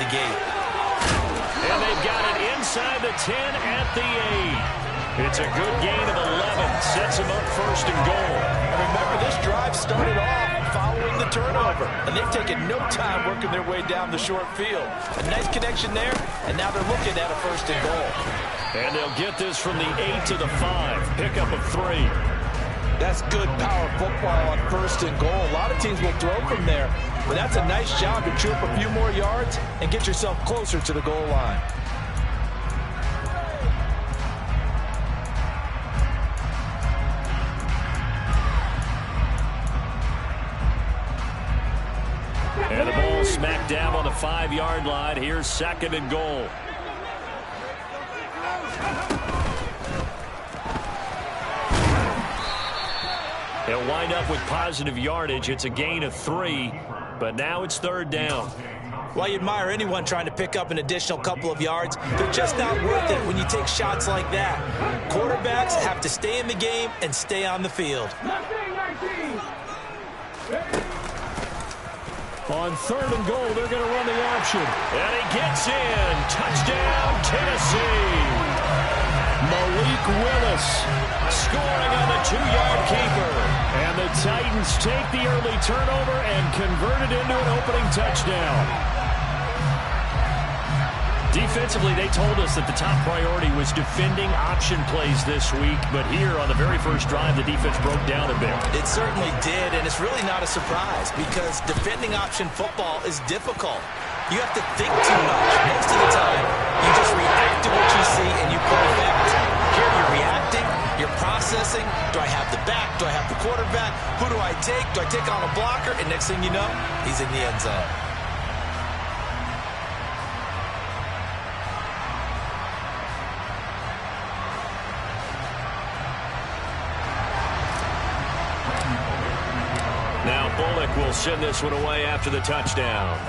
the gate. And they've got it inside the 10 at the 8. It's a good gain of 11. Sets them up first and goal. And remember, this drive started off following the turnover. And they've taken no time working their way down the short field. A nice connection there, and now they're looking at a first and goal. And they'll get this from the 8 to the 5. Pickup of 3. That's good power football on first and goal. A lot of teams will throw from there. But that's a nice job to chew up a few more yards and get yourself closer to the goal line. And the ball smack dab on the 5-yard line. Here's second and goal. They'll wind up with positive yardage. It's a gain of 3, but now it's third down. Well, you admire anyone trying to pick up an additional couple of yards. They're just not worth it when you take shots like that. Quarterbacks have to stay in the game and stay on the field. On third and goal, they're going to run the option. And he gets in. Touchdown, Tennessee. Malik Willis scoring on the 2-yard keeper. And the Titans take the early turnover and convert it into an opening touchdown. Defensively, they told us that the top priority was defending option plays this week. But here on the very first drive, the defense broke down a bit. It certainly did, and it's really not a surprise because defending option football is difficult. You have to think too much. Most of the time, you just react to what you see and you play fast. Here you're reacting, you're processing. Do I have the back? Do I have the quarterback? Who do I take? Do I take on a blocker? And next thing you know, he's in the end zone. Now Bullock will send this one away after the touchdown.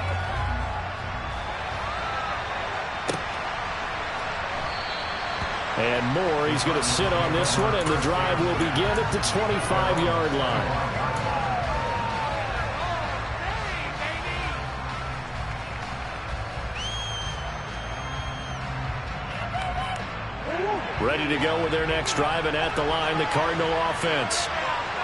And Moore, he's going to sit on this one, and the drive will begin at the 25-yard line. Ready to go with their next drive, and at the line, the Cardinal offense.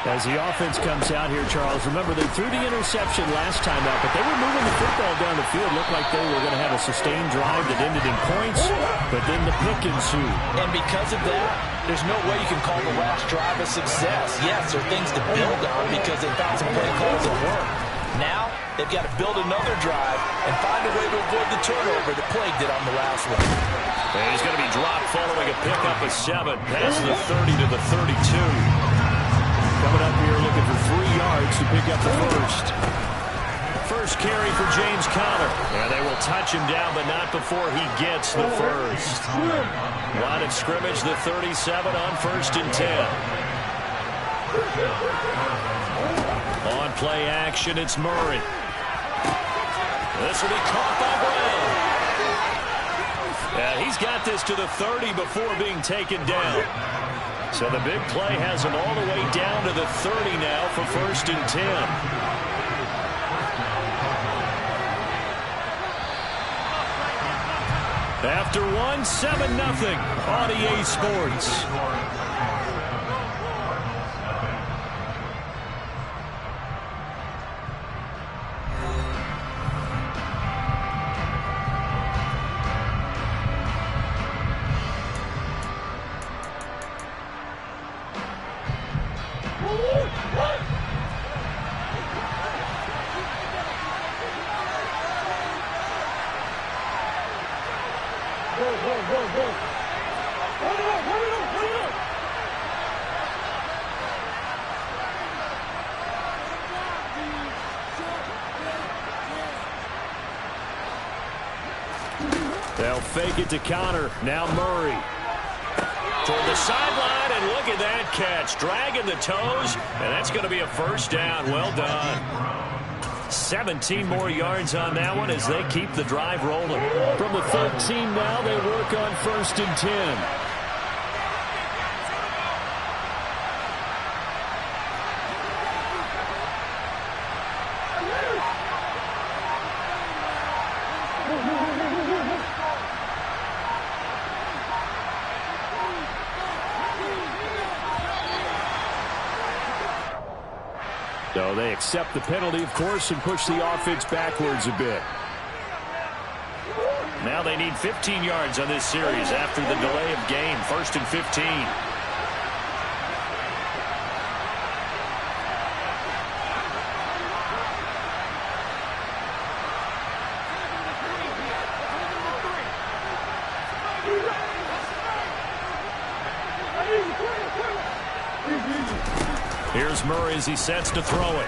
As the offense comes out here, Charles, remember they threw the interception last time out, but they were moving the football down the field. Looked like they were going to have a sustained drive that ended in points, but then the pick ensued. And because of that, there's no way you can call the last drive a success. Yes, there are things to build on because they found some play calls that work. Now, they've got to build another drive and find a way to avoid the turnover that plagued it on the last one. And he's going to be dropped following a pickup of 7, past the 30 to the 32. Coming up here looking for 3 yards to pick up the first. First carry for James Conner. And they will touch him down, but not before he gets the first. Line of scrimmage, the 37 on 1st and 10. On play action, it's Murray. This will be caught by Brown. And he's got this to the 30 before being taken down. So the big play has him all the way down to the 30 now for 1st and 10. After 1, 7-0 on EA Sports. They'll fake it to Conner. Now Murray. Toward the sideline, and look at that catch. Dragging the toes, and that's going to be a first down. Well done. 17 more yards on that one as they keep the drive rolling. From the 13 now, they work on 1st and 10. So they accept the penalty, of course, and push the offense backwards a bit. Now they need 15 yards on this series after the delay of game. 1st and 15. Here's Murray as he sets to throw it.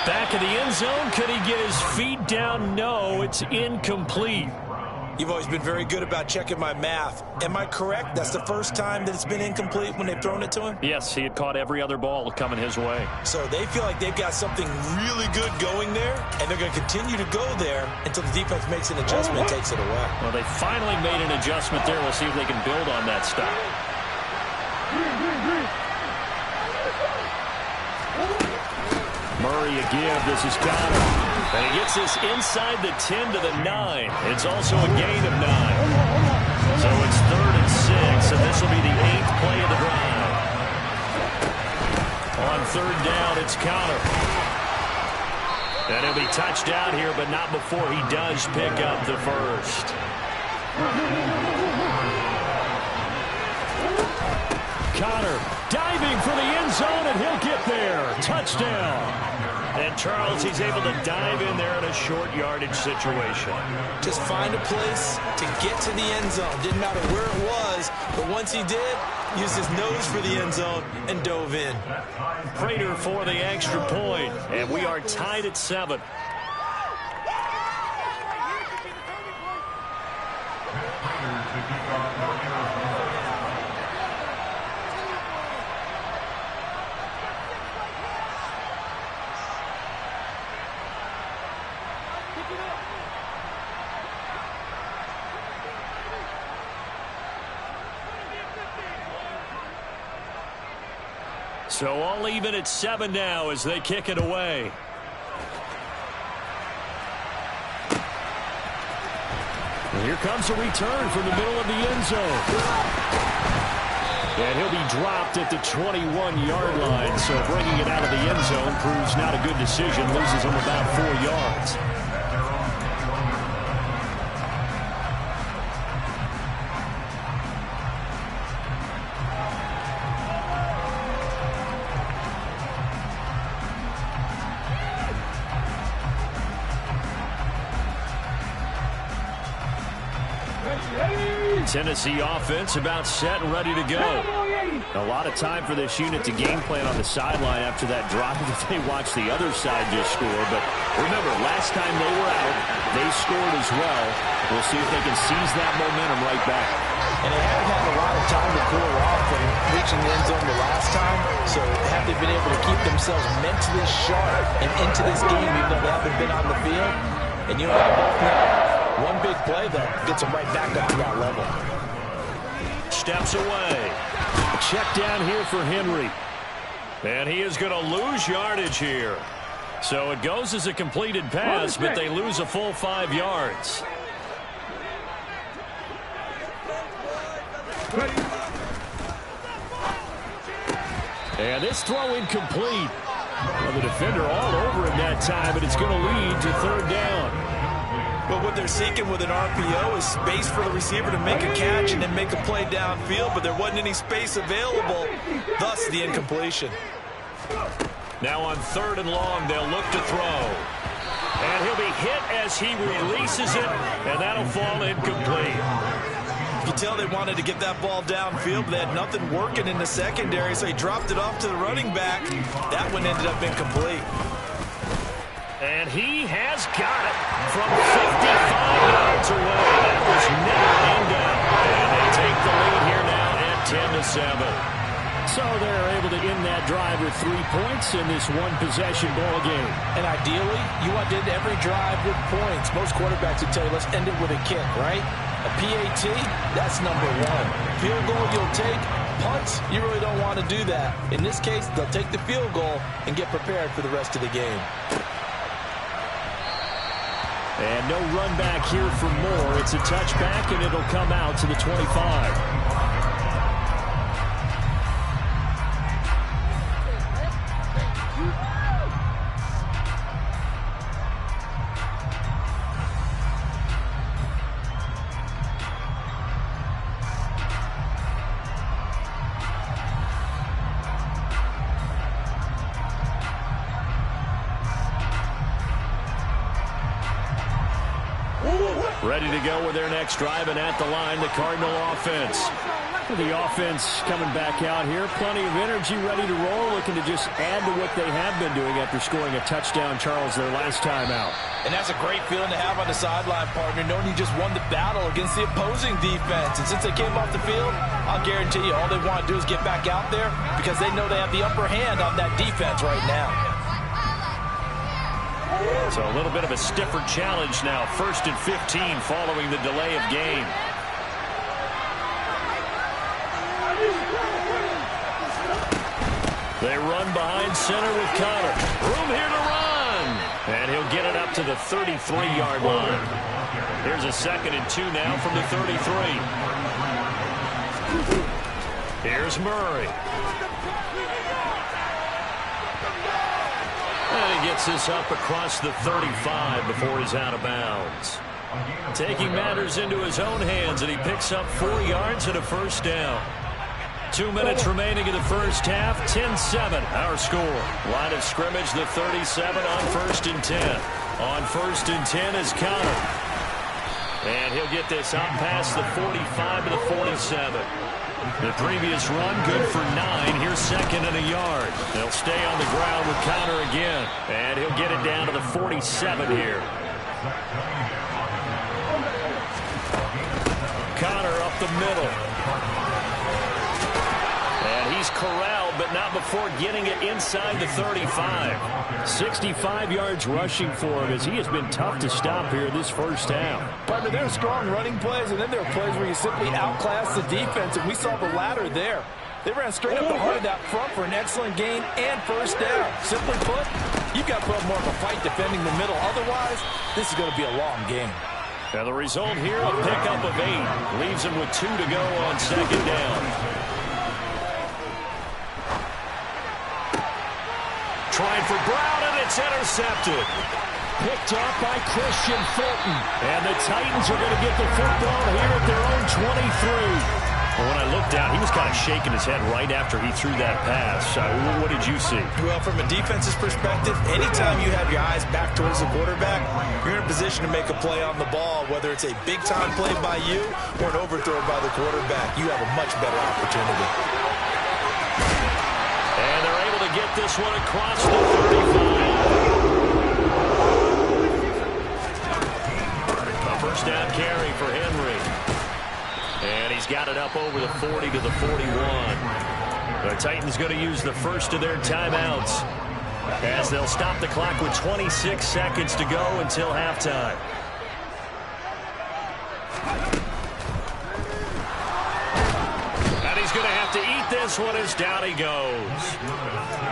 Back of the end zone. Could he get his feet down? No, it's incomplete. You've always been very good about checking my math. Am I correct? That's the first time that it's been incomplete when they've thrown it to him? Yes, he had caught every other ball coming his way. So they feel like they've got something really good going there, and they're going to continue to go there until the defense makes an adjustment and takes it away. Well, they finally made an adjustment there. We'll see if they can build on that stop. Murray a give. This is Connor. And he gets this inside the 10 to the 9. It's also a gain of 9. So it's 3rd and 6, and this will be the 8th play of the drive. On 3rd down, it's Connor. And he'll be touched out here, but not before he does pick up the first. Connor diving for the end zone, and he'll get there. Touchdown. And Charles, he's able to dive in there in a short yardage situation. Just find a place to get to the end zone. Didn't matter where it was, but once he did, used his nose for the end zone and dove in. Prater for the extra point, and we are tied at 7. So all even at 7 now as they kick it away. And here comes a return from the middle of the end zone. And he'll be dropped at the 21-yard line. So bringing it out of the end zone proves not a good decision. Loses him about 4 yards. Tennessee offense about set and ready to go. A lot of time for this unit to game plan on the sideline after that drive that they watched the other side just score. But remember, last time they were out, they scored as well. We'll see if they can seize that momentum right back. And they haven't had a lot of time to cool off from reaching the end zone the last time. So have they been able to keep themselves mentally sharp and into this game even though they haven't been on the field? And you and I both know one big play, though, gets them right back up to that level. Steps away. Check down here for Henry. And he is going to lose yardage here. So it goes as a completed pass, but they lose a full 5 yards. And this throw incomplete. Well, the defender all over him that time, but it's going to lead to 3rd down. But what they're seeking with an RPO is space for the receiver to make a catch and then make a play downfield, but there wasn't any space available, thus the incompletion. Now on 3rd and long, they'll look to throw. And he'll be hit as he releases it, and that'll fall incomplete. You can tell they wanted to get that ball downfield, but they had nothing working in the secondary, so he dropped it off to the running back. That one ended up incomplete. And he has got it from 55 yards away. That was never in doubt. And they take the lead here now at 10-7. So they're able to end that drive with 3 points in this one-possession ball game. And ideally, you want to end every drive with points. Most quarterbacks would tell you, let's end it with a kick, right? A PAT, that's number 1. Field goal you'll take. Punts, you really don't want to do that. In this case, they'll take the field goal and get prepared for the rest of the game. And no run back here for Moore. It's a touchback, and it'll come out to the 25. Ready to go with their next drive, and at the line, the Cardinal offense. The offense coming back out here. Plenty of energy, ready to roll, looking to just add to what they have been doing after scoring a touchdown, Charles, their last time out. And that's a great feeling to have on the sideline, partner, knowing you just won the battle against the opposing defense. And since they came off the field, I'll guarantee you all they want to do is get back out there because they know they have the upper hand on that defense right now. So a little bit of a stiffer challenge now. 1st and 15 following the delay of game. They run behind center with Connor. Room here to run. And he'll get it up to the 33-yard line. Here's a 2nd and 2 now from the 33. Here's Murray. And he gets this up across the 35 before he's out of bounds. Taking matters into his own hands, and he picks up 4 yards and a first down. 2 minutes remaining in the first half. 10-7, our score. Line of scrimmage, the 37 on 1st and 10. On 1st and 10 is Connor. And he'll get this up past the 45 to the 47. The previous run, good for 9. Here's 2nd and a yard. They'll stay on the ground with Connor again. And he'll get it down to the 47 here. Connor up the middle. And he's corralled, but not before getting it inside the 35. 65 yards rushing for him as he has been tough to stop here this first half. Partner, there are strong running plays, and then there are plays where you simply outclass the defense, and we saw the latter there. They ran straight up the heart of that front for an excellent gain and first down. Simply put, you've got to put up more of a fight defending the middle. Otherwise, this is going to be a long game. And the result here, a pickup of 8. Leaves him with 2 to go on 2nd down. Trying for Brown, and it's intercepted. Picked up by Christian Fulton. And the Titans are going to get the football here at their own 23. Well, when I looked out, he was kind of shaking his head right after he threw that pass. What did you see? Well, from a defense's perspective, anytime you have your eyes back towards the quarterback, you're in a position to make a play on the ball, whether it's a big-time play by you or an overthrow by the quarterback. You have a much better opportunity. And they're able to get this one across the 35. A first down carry for Henry. And he's got it up over the 40 to the 41. The Titans going to use the first of their timeouts as they'll stop the clock with 26 seconds to go until halftime. And he's going to have to eat this one as down he goes.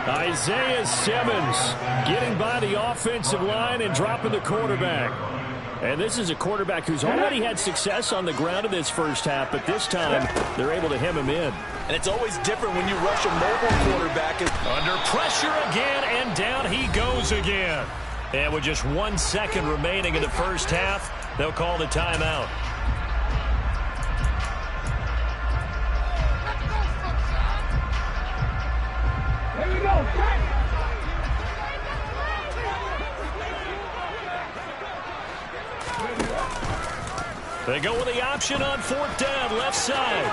Isaiah Simmons getting by the offensive line and dropping the quarterback. And this is a quarterback who's already had success on the ground in this first half, but this time they're able to hem him in. And it's always different when you rush a mobile quarterback. Under pressure again, and down he goes again. And with just 1 second remaining in the first half, they'll call the timeout. Here we go. They go with the option on 4th down, left side.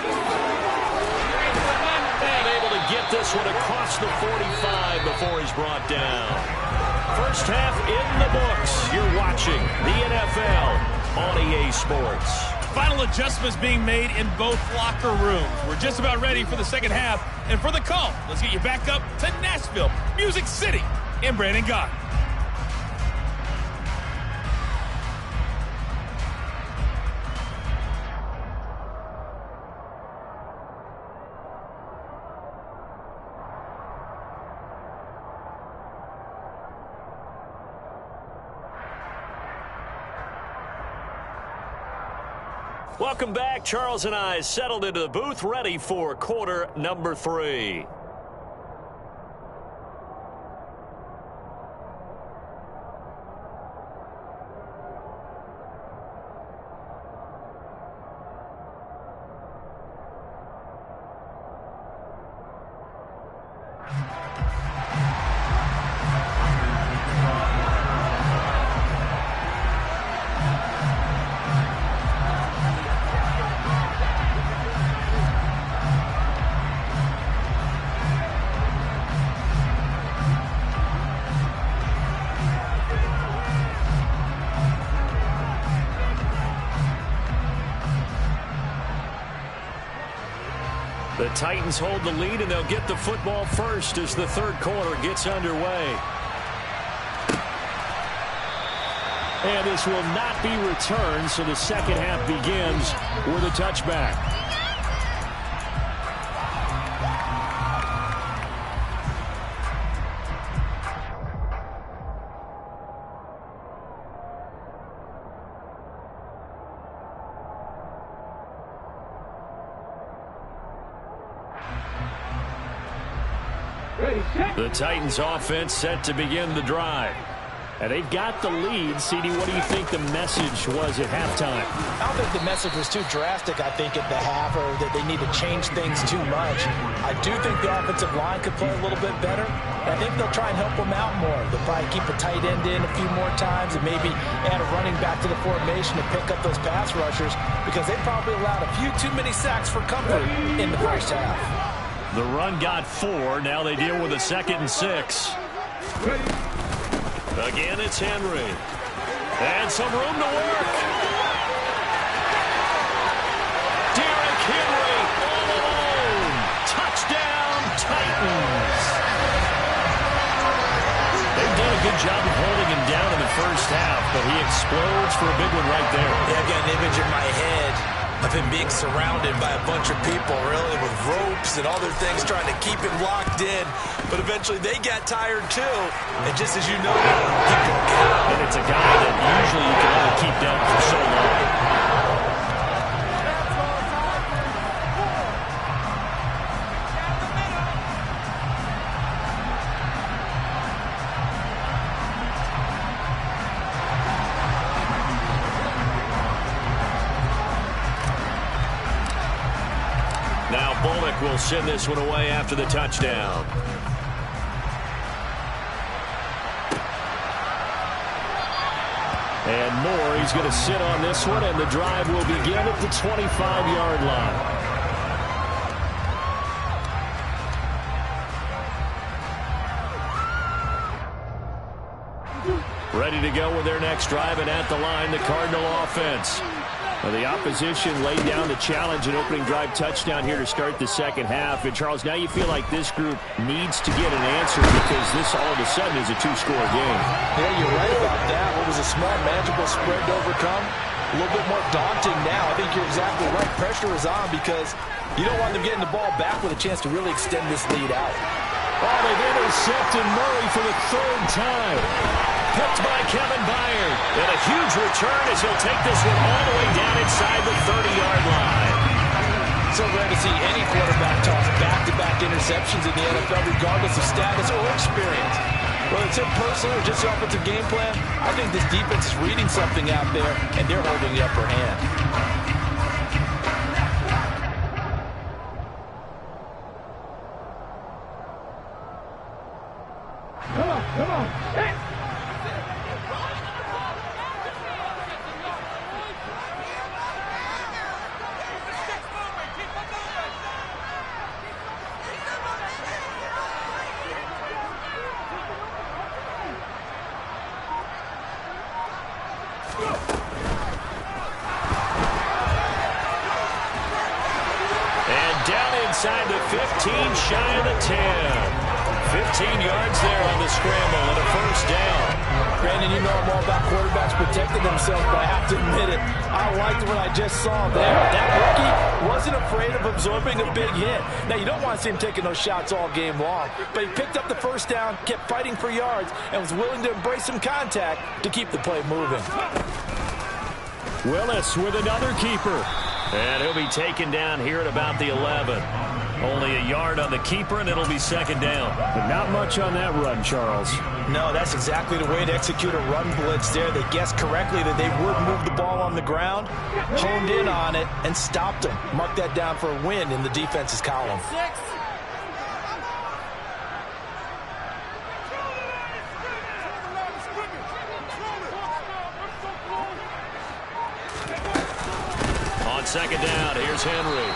And able to get this one across the 45 before he's brought down. First half in the books. You're watching the NFL on EA Sports. Final adjustments being made in both locker rooms. We're just about ready for the second half. And for the call, let's get you back up to Nashville, Music City, and Brandon Gott. Welcome back. Charles and I settled into the booth, ready for quarter number 3. The Titans hold the lead, and they'll get the football first as the third quarter gets underway. And this will not be returned, so the second half begins with a touchback. The Titans offense set to begin the drive. And they've got the lead. CD, what do you think the message was at halftime? I don't think the message was too drastic, I think, at the half, or that they need to change things too much. I do think the offensive line could play a little bit better. I think they'll try and help them out more. They'll probably keep a tight end in a few more times and maybe add a running back to the formation to pick up those pass rushers, because they probably allowed a few too many sacks for comfort in the first half. The run got 4. Now they deal with a 2nd and 6. Again, it's Henry. And some room to work. Derrick Henry all alone. Touchdown, Titans. They've done a good job of holding him down in the first half, but he explodes for a big one right there. Yeah, I've got an image in my head of him being surrounded by a bunch of people, really, with ropes and other things trying to keep him locked in. But eventually they got tired, too. And just as you know, he broke out. And it's a guy that usually you can only keep down for so long. Will send this one away after the touchdown. And Moore, he's going to sit on this one, and the drive will begin at the 25-yard line. Ready to go with their next drive, and at the line, the Cardinal offense. Well, the opposition laid down the challenge and opening drive touchdown here to start the second half. And, Charles, now you feel like this group needs to get an answer because this all of a sudden is a two-score game. Yeah, you're right about that. What was a small, manageable spread to overcome? A little bit more daunting now. I think you're exactly right. Pressure is on because you don't want them getting the ball back with a chance to really extend this lead out. Oh, they've intercepted Murray for the 3rd time. Picked by Kevin Byard. And a huge return as he'll take this one all the way down inside the 30-yard line. So rare to see any quarterback toss back-to-back interceptions in the NFL, regardless of status or experience. Whether it's impersonal or just the offensive game plan, I think this defense is reading something out there, and they're holding the upper hand. Come on. Hey. Inside the 15, shy of the 10. 15 yards there on the scramble and a first down. Brandon, you know I'm all about quarterbacks protecting themselves, but I have to admit it, I liked what I just saw there. That rookie wasn't afraid of absorbing a big hit. Now, you don't want to see him taking those shots all game long, but he picked up the first down, kept fighting for yards, and was willing to embrace some contact to keep the play moving. Willis with another keeper. And he'll be taken down here at about the 11. Only a yard on the keeper, and it'll be second down. But not much on that run, Charles. No, that's exactly the way to execute a run blitz there. They guessed correctly that they would move the ball on the ground, honed in on it, and stopped them. Mark that down for a win in the defense's column. On second down, here's Henry.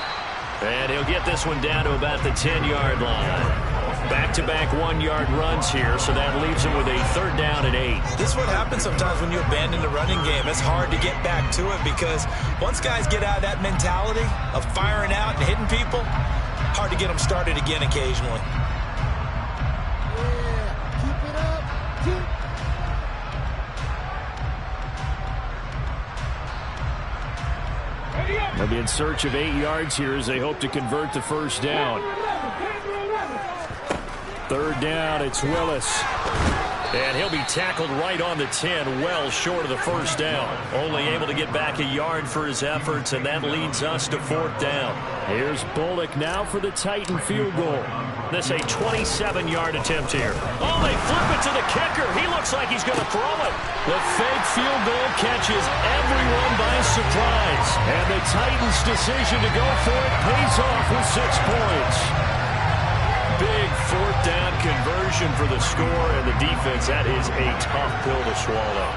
And he'll get this one down to about the 10-yard line. Back-to-back 1-yard runs here, so that leaves him with a third down and 8. This is what happens sometimes when you abandon the running game. It's hard to get back to it because once guys get out of that mentality of firing out and hitting people, hard to get them started again occasionally. Keep it up. They'll be in search of 8 yards here as they hope to convert the first down. Third down, it's Willis. And he'll be tackled right on the 10, well short of the first down. Only able to get back a yard for his efforts, and that leads us to fourth down. Here's Bullock now for the Titan field goal. This a 27-yard attempt here. Oh, they flip it to the kicker. He looks like he's going to throw it. The fake field goal catches everyone by surprise. And the Titans' decision to go for it pays off with 6 points. Big fourth down conversion for the score, and the defense, that is a tough pill to swallow.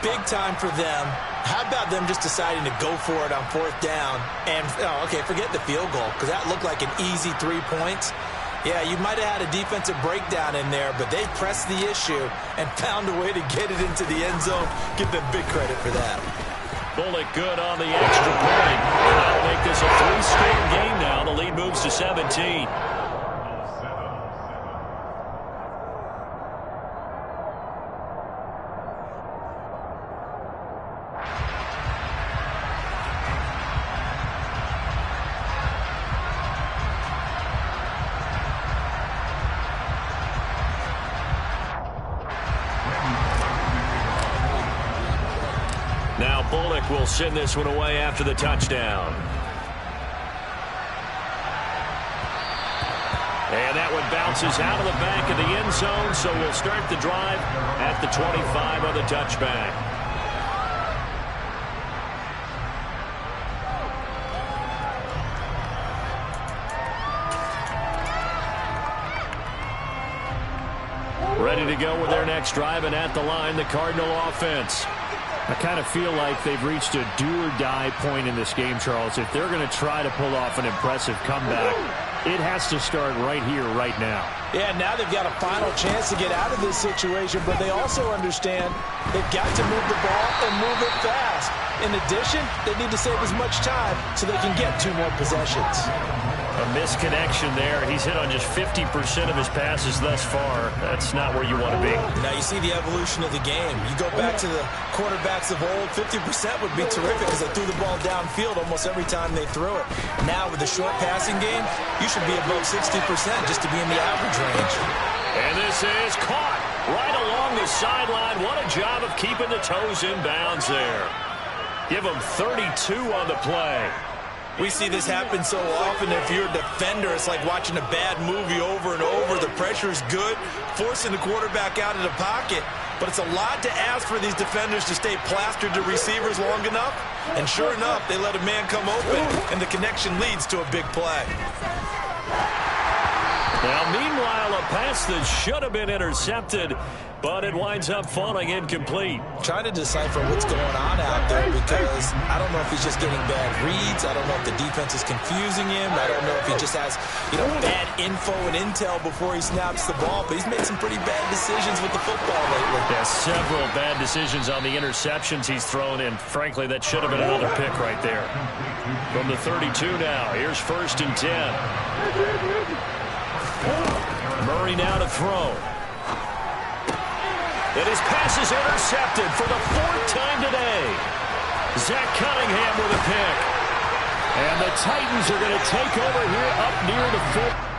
Big time for them. How about them just deciding to go for it on fourth down? And, okay, forget the field goal, because that looked like an easy 3 points. Yeah, you might have had a defensive breakdown in there, but they pressed the issue and found a way to get it into the end zone. Give them big credit for that. Bullock good on the extra point. That'll make this a 3-score game now. The lead moves to 17. Now Bullock will send this one away after the touchdown. And that one bounces out of the back of the end zone, so we'll start the drive at the 25 on the touchback. Ready to go with their next drive, and at the line, the Cardinal offense. I kind of feel like they've reached a do-or-die point in this game, Charles. If they're going to try to pull off an impressive comeback, it has to start right here, right now. Yeah, now they've got a final chance to get out of this situation, but they also understand they've got to move the ball and move it fast. In addition, they need to save as much time so they can get 2 more possessions. A misconnection there. He's hit on just 50% of his passes thus far. That's not where you want to be. Now you see the evolution of the game. You go back to the quarterbacks of old, 50% would be terrific because they threw the ball downfield almost every time they threw it. Now with the short passing game, you should be above 60% just to be in the average range. And this is caught right along the sideline. What a job of keeping the toes in bounds there. Give him 32 on the play. We see this happen so often. If you're a defender, it's like watching a bad movie over and over. The pressure is good, forcing the quarterback out of the pocket. But it's a lot to ask for these defenders to stay plastered to receivers long enough. And sure enough, they let a man come open, and the connection leads to a big play. Now, meanwhile, a pass that should have been intercepted, but it winds up falling incomplete. Trying to decipher what's going on out there because I don't know if he's just getting bad reads. I don't know if the defense is confusing him. I don't know if he just has, bad info and intel before he snaps the ball. But he's made some pretty bad decisions with the football lately. Yeah, several bad decisions on the interceptions he's thrown, and frankly, that should have been another pick right there. From the 32 now, here's 1st and 10. Murray now to throw. And his pass is intercepted for the 4th time today. Zach Cunningham with a pick. And the Titans are going to take over here up near the 4th.